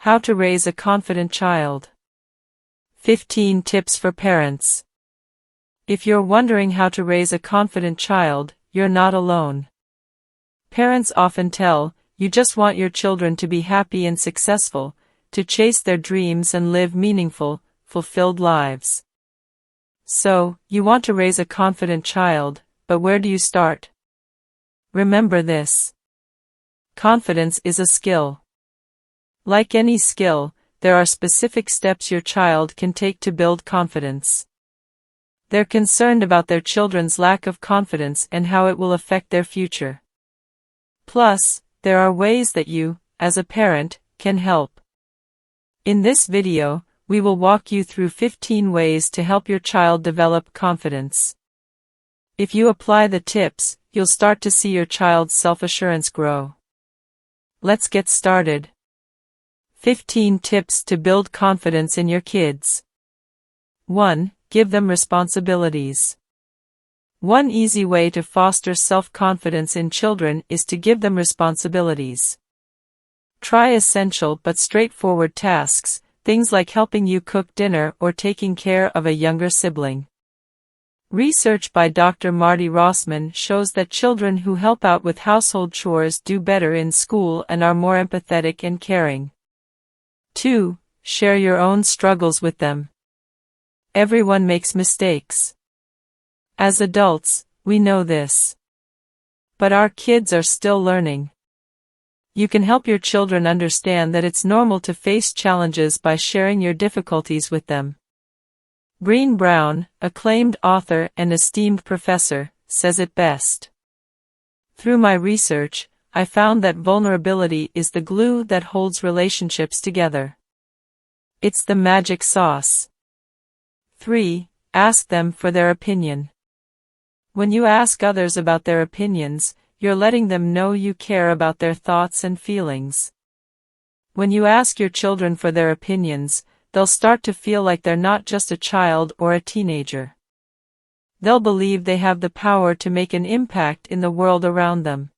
How to raise a confident child. 15 tips for parents. If you're wondering how to raise a confident child, you're not alone. Parents often tell you just want your children to be happy and successful, to chase their dreams and live meaningful, fulfilled lives. So, you want to raise a confident child, but where do you start? Remember this. Confidence is a skill. Like any skill, there are specific steps your child can take to build confidence. They're concerned about their children's lack of confidence and how it will affect their future. Plus, there are ways that you, as a parent, can help. In this video, we will walk you through 15 ways to help your child develop confidence. If you apply the tips, you'll start to see your child's self-assurance grow. Let's get started. 15 tips to build confidence in your kids. 1. Give them responsibilities. One easy way to foster self-confidence in children is to give them responsibilities. Try essential but straightforward tasks, things like helping you cook dinner or taking care of a younger sibling. Research by Dr. Marty Rossman shows that children who help out with household chores do better in school and are more empathetic and caring. 2. Share your own struggles with them. Everyone makes mistakes. As adults, we know this. But our kids are still learning. You can help your children understand that it's normal to face challenges by sharing your difficulties with them. Brené Brown, acclaimed author and esteemed professor, says it best. Through my research, I found that vulnerability is the glue that holds relationships together. It's the magic sauce. 3. Ask them for their opinion. When you ask others about their opinions, you're letting them know you care about their thoughts and feelings. When you ask your children for their opinions, they'll start to feel like they're not just a child or a teenager. They'll believe they have the power to make an impact in the world around them.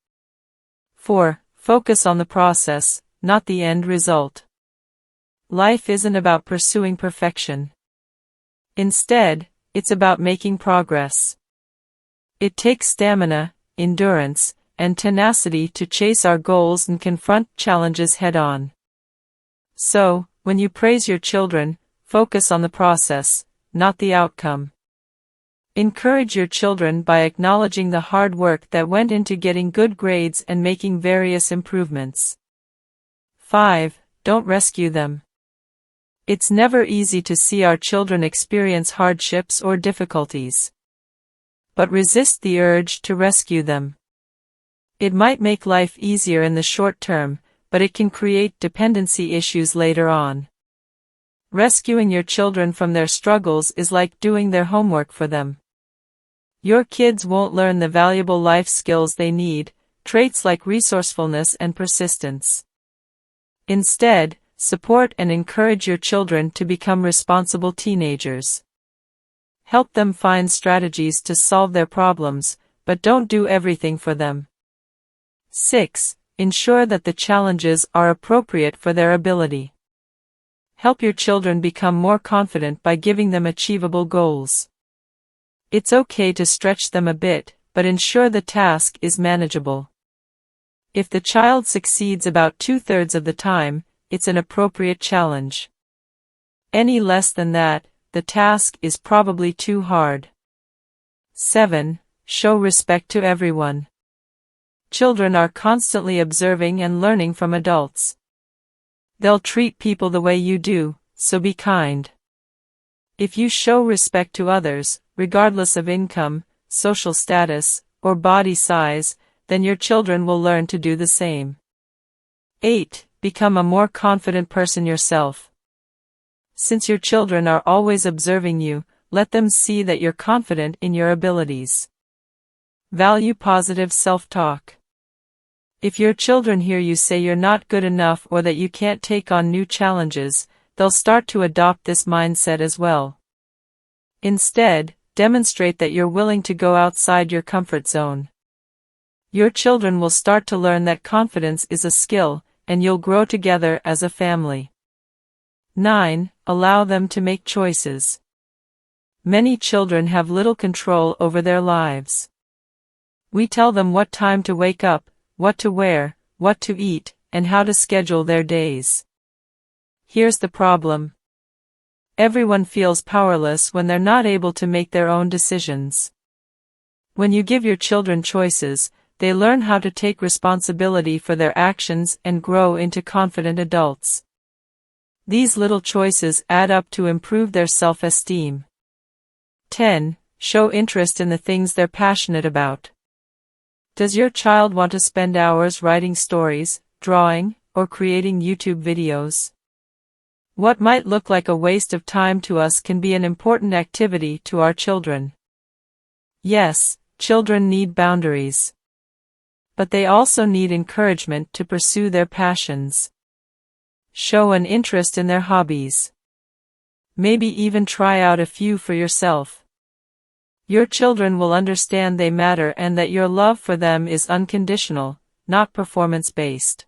4. Focus on the process, not the end result. Life isn't about pursuing perfection. Instead, it's about making progress. It takes stamina, endurance, and tenacity to chase our goals and confront challenges head-on. So, when you praise your children, focus on the process, not the outcome. Encourage your children by acknowledging the hard work that went into getting good grades and making various improvements. 5. Don't rescue them. It's never easy to see our children experience hardships or difficulties. But resist the urge to rescue them. It might make life easier in the short term, but it can create dependency issues later on. Rescuing your children from their struggles is like doing their homework for them. Your kids won't learn the valuable life skills they need, traits like resourcefulness and persistence. Instead, support and encourage your children to become responsible teenagers. Help them find strategies to solve their problems, but don't do everything for them. 6. Ensure that the challenges are appropriate for their ability. Help your children become more confident by giving them achievable goals. It's okay to stretch them a bit, but ensure the task is manageable. If the child succeeds about 2/3 of the time, it's an appropriate challenge. Any less than that, the task is probably too hard. 7. Show respect to everyone. Children are constantly observing and learning from adults. They'll treat people the way you do, so be kind. If you show respect to others, regardless of income, social status, or body size, then your children will learn to do the same. 8. Become a more confident person yourself. Since your children are always observing you, let them see that you're confident in your abilities. Value positive self-talk. If your children hear you say you're not good enough or that you can't take on new challenges, they'll start to adopt this mindset as well. Instead, demonstrate that you're willing to go outside your comfort zone. Your children will start to learn that confidence is a skill, and you'll grow together as a family. 9. Allow them to make choices. Many children have little control over their lives. We tell them what time to wake up, what to wear, what to eat, and how to schedule their days. Here's the problem. Everyone feels powerless when they're not able to make their own decisions. When you give your children choices, they learn how to take responsibility for their actions and grow into confident adults. These little choices add up to improve their self-esteem. 10. Show interest in the things they're passionate about. Does your child want to spend hours writing stories, drawing, or creating YouTube videos? What might look like a waste of time to us can be an important activity to our children. Yes, children need boundaries. But they also need encouragement to pursue their passions. Show an interest in their hobbies. Maybe even try out a few for yourself. Your children will understand they matter and that your love for them is unconditional, not performance-based.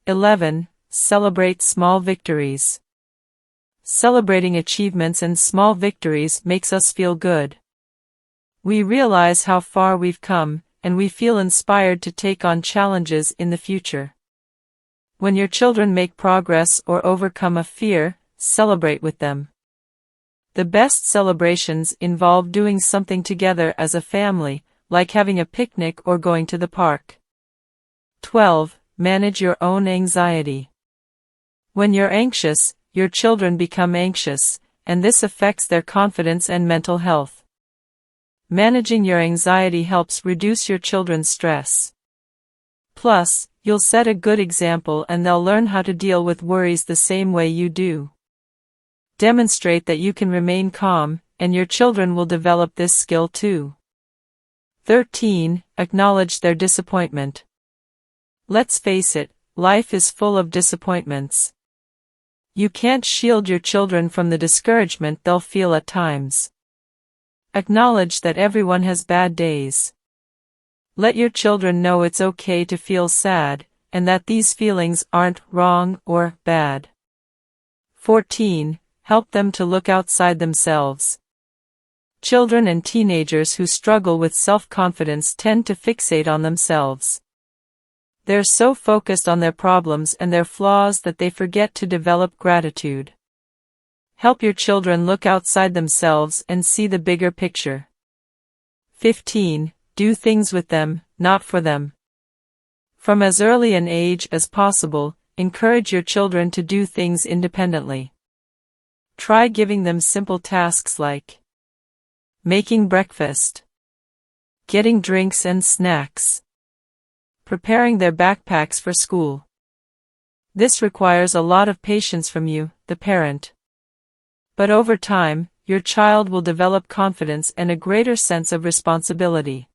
11. Celebrate small victories. Celebrating achievements and small victories makes us feel good. We realize how far we've come, and we feel inspired to take on challenges in the future. When your children make progress or overcome a fear, celebrate with them. The best celebrations involve doing something together as a family, like having a picnic or going to the park. 12. Manage your own anxiety. When you're anxious, your children become anxious, and this affects their confidence and mental health. Managing your anxiety helps reduce your children's stress. Plus, you'll set a good example and they'll learn how to deal with worries the same way you do. Demonstrate that you can remain calm, and your children will develop this skill too. 13. Acknowledge their disappointment. Let's face it, life is full of disappointments. You can't shield your children from the discouragement they'll feel at times. Acknowledge that everyone has bad days. Let your children know it's okay to feel sad, and that these feelings aren't wrong or bad. 14. Help them to look outside themselves. Children and teenagers who struggle with self-confidence tend to fixate on themselves. They're so focused on their problems and their flaws that they forget to develop gratitude. Help your children look outside themselves and see the bigger picture. 15. Do things with them, not for them. From as early an age as possible, encourage your children to do things independently. Try giving them simple tasks like making breakfast, getting drinks and snacks, preparing their backpacks for school. This requires a lot of patience from you, the parent. But over time, your child will develop confidence and a greater sense of responsibility.